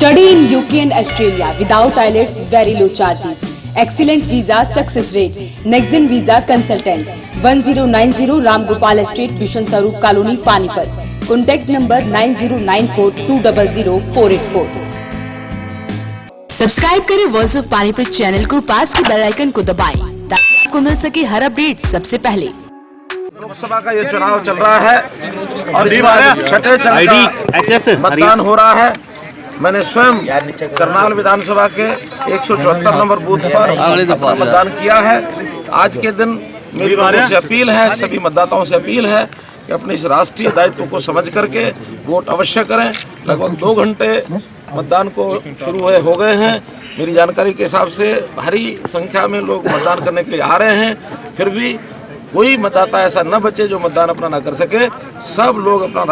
Study in UK and Australia without IELTS, very low charges. Excellent visa success rate. Nexgen Visa Consultant. 1090 Ram Gopal Street, Bishon Sarup Colony, Panipat. Contact number 9094200484. Subscribe करें voice of Panipat channel को, पास के bell icon को दबाएं ताकि आपको मिल सके हर update सबसे पहले। लोकसभा का ये चुनाव चल रहा है और इस बार छठे चरण का मतदान हो रहा है। मैंने स्वयं करनाल विधानसभा के 174 नंबर बूथ पर मतदान किया है। आज के दिन मेरी लोगों से अपील है, सभी मतदाताओं से अपील है कि अपने इस राष्ट्रीय दायित्व को समझ करके वोट अवश्य करें। लगभग 2 घंटे मतदान को शुरू हो गए हैं। मेरी जानकारी के हिसाब से भारी संख्या में लोग मतदान करने के लिए आ रहे हैं। फिर भी कोई मतदाता ऐसा न बचे जो मतदान अपना न कर सके। सब लोग अपना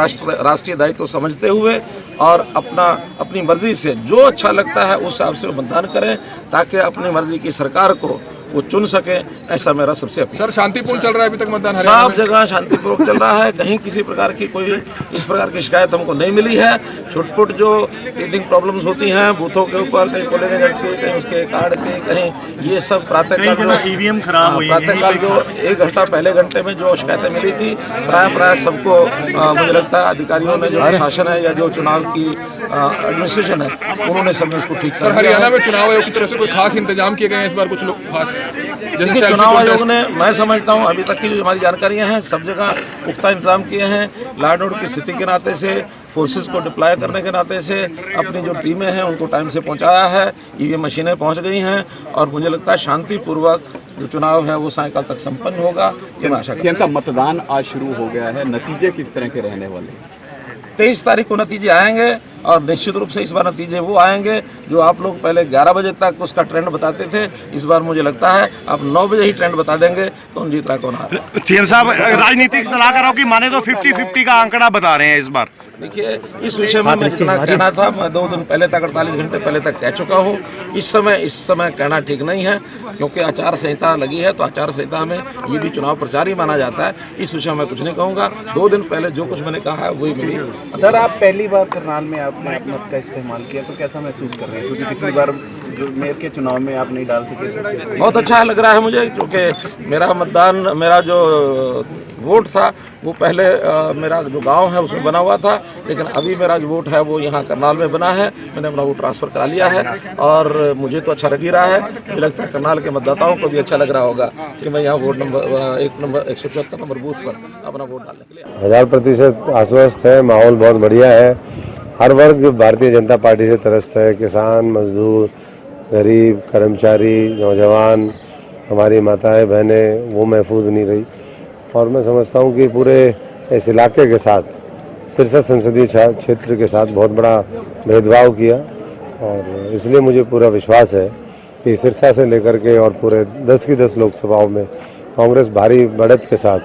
राष्ट्रीय दायित्व समझते हुए और अपनी मर्जी से जो अच्छा लगता है उस हिसाब से मतदान करें ताकि अपनी मर्जी की सरकार को वो चुन सके। ऐसा मेरा सबसे अपील। सर, शांतिपूर्ण चल रहा है अभी तक मतदान? सब जगह शांतिपूर्वक चल रहा है। कहीं किसी प्रकार की कोई इस प्रकार की शिकायत हमको नहीं मिली है। छुटपुट जो टीथिंग प्रॉब्लम्स होती हैं बूथों के ऊपर, कहीं पोलिंग एजेंट के, कहीं उसके कार्ड के, कहीं ये सब प्रातःकाल जो ईवीएम खराब हुई, प्रातःकाल जो 1 घंटा पहले घंटे में जो शिकायतें मिली थी, प्राय सबको मुझे लगता है अधिकारियों ने जो शासन है या जो चुनाव की एडमिनिस्ट्रेशन है उन्होंने सब इसको ठीक कर। हरियाणा में चुनाव आयोग की तरफ से कोई खास इंतजाम किए गए हैं इस बार? कुछ लोग खास चुनाव आयोग ने, मैं समझता हूं अभी तक की जो हमारी जानकारियां हैं सब जगह पुख्ता इंतजाम किए हैं। लॉ एंड ऑर्डर की स्थिति के नाते से, फोर्सेस को डिप्लॉय करने के नाते से अपनी जो टीमें हैं उनको टाइम से पहुंचाया है। ईवीएम मशीनें पहुंच गई हैं और मुझे लगता है शांतिपूर्वक जो चुनाव है वो सायंकाल तक संपन्न होगा। ये मैं आशा करता हूं। मतदान आज शुरू हो गया है, नतीजे किस तरह के रहने वाले? 23 तारीख को नतीजे आएंगे और निश्चित रूप से इस बार नतीजे वो आएंगे जो आप लोग पहले 11 बजे तक उसका ट्रेंड बताते थे। इस बार मुझे लगता है आप 9 बजे ही ट्रेंड बता देंगे कौन जीत रहा है कौन हार रहा है। सीएम साहब, राजनीतिक सलाहकारों की माने तो 50-50 का आंकड़ा बता रहे हैं इस बार। देखिए, इस विषय में मैं जितना कहना था मैं 2 दिन पहले तक, 48 घंटे पहले तक कह चुका हूँ। इस समय कहना ठीक नहीं है क्योंकि आचार संहिता लगी है, तो आचार संहिता में ये भी चुनाव प्रचार ही माना जाता है। इस विषय में कुछ नहीं कहूँगा। 2 दिन पहले जो कुछ मैंने कहा है वही मेरी। सर, आप पहली बार करनाल में आपने मत का इस्तेमाल किया तो कैसा महसूस कर रहे हैं? क्योंकि पिछली बार जो मेयर के चुनाव में आप नहीं डाल सके थे। बहुत अच्छा लग रहा है मुझे क्योंकि मेरा जो वोट था वो पहले मेरा जो गांव है उसमें बना हुआ था, लेकिन अभी मेरा जो वोट है वो यहाँ करनाल में बना है। मैंने अपना वोट ट्रांसफ़र करा लिया है और मुझे तो अच्छा लग ही रहा है। मुझे लगता है करनाल के मतदाताओं को भी अच्छा लग रहा होगा कि मैं यहाँ वोट नंबर 174 नंबर बूथ पर अपना वोट डालने के लिए 1000% आश्वस्त है। माहौल बहुत बढ़िया है। हर वर्ग भारतीय जनता पार्टी से त्रस्त है। किसान, मजदूर, गरीब, कर्मचारी, नौजवान, हमारी माताएं बहनें वो महफूज नहीं रही। और मैं समझता हूं कि पूरे इस इलाके के साथ, सिरसा संसदीय क्षेत्र के साथ बहुत बड़ा भेदभाव किया और इसलिए मुझे पूरा विश्वास है कि सिरसा से लेकर के और पूरे 10 की 10 लोकसभाओं में कांग्रेस भारी बढ़त के साथ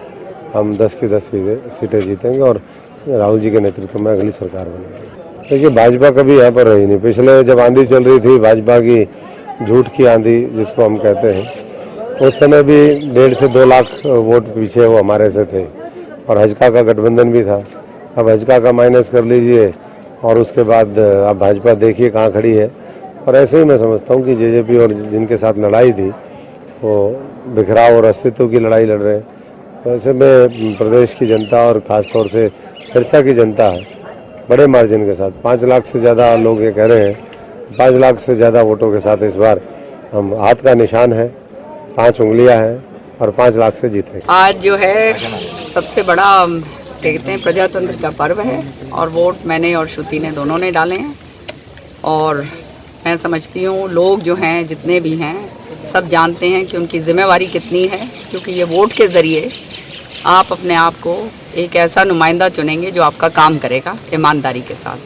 हम 10 की 10 सीटें जीतेंगे और राहुल जी के नेतृत्व में अगली सरकार बनेगी। देखिए, भाजपा कभी यहाँ पर रही नहीं। पिछले जब आंधी चल रही थी भाजपा की, झूठ की आंधी जिसको हम कहते हैं, उस समय भी 1.5 से 2 लाख वोट पीछे वो हमारे से थे और हजका का गठबंधन भी था। अब हजका का माइनस कर लीजिए और उसके बाद अब भाजपा देखिए कहाँ खड़ी है। और ऐसे ही मैं समझता हूँ कि जेजेपी और जिनके साथ लड़ाई थी वो बिखराव और अस्तित्व की लड़ाई लड़ रहे हैं। तो ऐसे में प्रदेश की जनता और ख़ासतौर से सिरसा की जनता बड़े मार्जिन के साथ 5 लाख से ज़्यादा लोग ये कह रहे हैं, 5 लाख से ज़्यादा वोटों के साथ इस बार हम हाथ का निशान है, 5 उंगलियां हैं और 5 लाख से जीते। आज जो है सबसे बड़ा कहते हैं प्रजातंत्र का पर्व है और वोट मैंने और श्रुति ने दोनों ने डाले हैं। और मैं समझती हूँ लोग जो हैं जितने भी हैं सब जानते हैं कि उनकी जिम्मेवारी कितनी है, क्योंकि ये वोट के ज़रिए आप अपने आप को एक ऐसा नुमाइंदा चुनेंगे जो आपका काम करेगा ईमानदारी के साथ।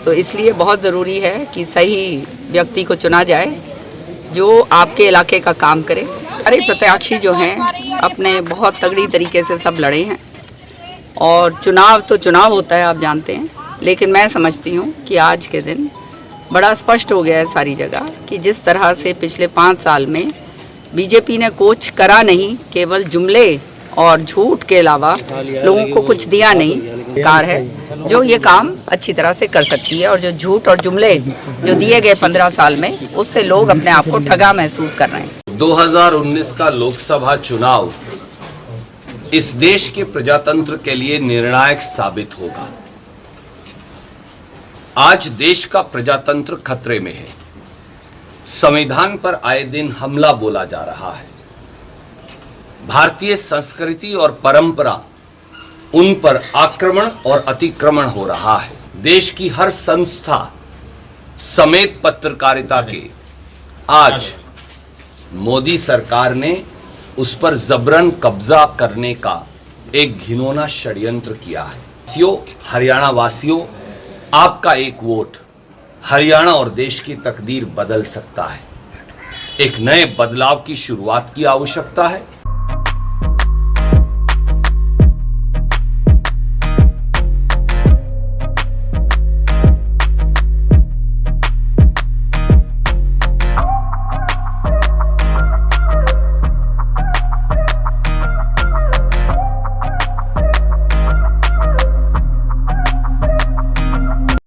सो इसलिए बहुत ज़रूरी है कि सही व्यक्ति को चुना जाए जो आपके इलाके का काम करे। अरे प्रत्याशी जो हैं अपने बहुत तगड़ी तरीके से सब लड़े हैं और चुनाव तो चुनाव होता है, आप जानते हैं। लेकिन मैं समझती हूँ कि आज के दिन बड़ा स्पष्ट हो गया है सारी जगह कि जिस तरह से पिछले 5 साल में बीजेपी ने कुछ करा नहीं, केवल जुमले और झूठ के अलावा लोगों को कुछ दिया नहीं। सरकार है जो ये काम अच्छी तरह से कर सकती है, और जो झूठ और जुमले जो दिए गए 15 साल में, उससे लोग अपने आप को ठगा महसूस कर रहे हैं। 2019 का लोकसभा चुनाव इस देश के प्रजातंत्र के लिए निर्णायक साबित होगा। आज देश का प्रजातंत्र खतरे में है। संविधान पर आए दिन हमला बोला जा रहा है। भारतीय संस्कृति और परंपरा, उन पर आक्रमण और अतिक्रमण हो रहा है। देश की हर संस्था समेत पत्रकारिता के आज मोदी सरकार ने उस पर जबरन कब्जा करने का एक घिनौना षड्यंत्र किया है। हरियाणा वासियों, आपका एक वोट हरियाणा और देश की तकदीर बदल सकता है। एक नए बदलाव की शुरुआत की आवश्यकता है।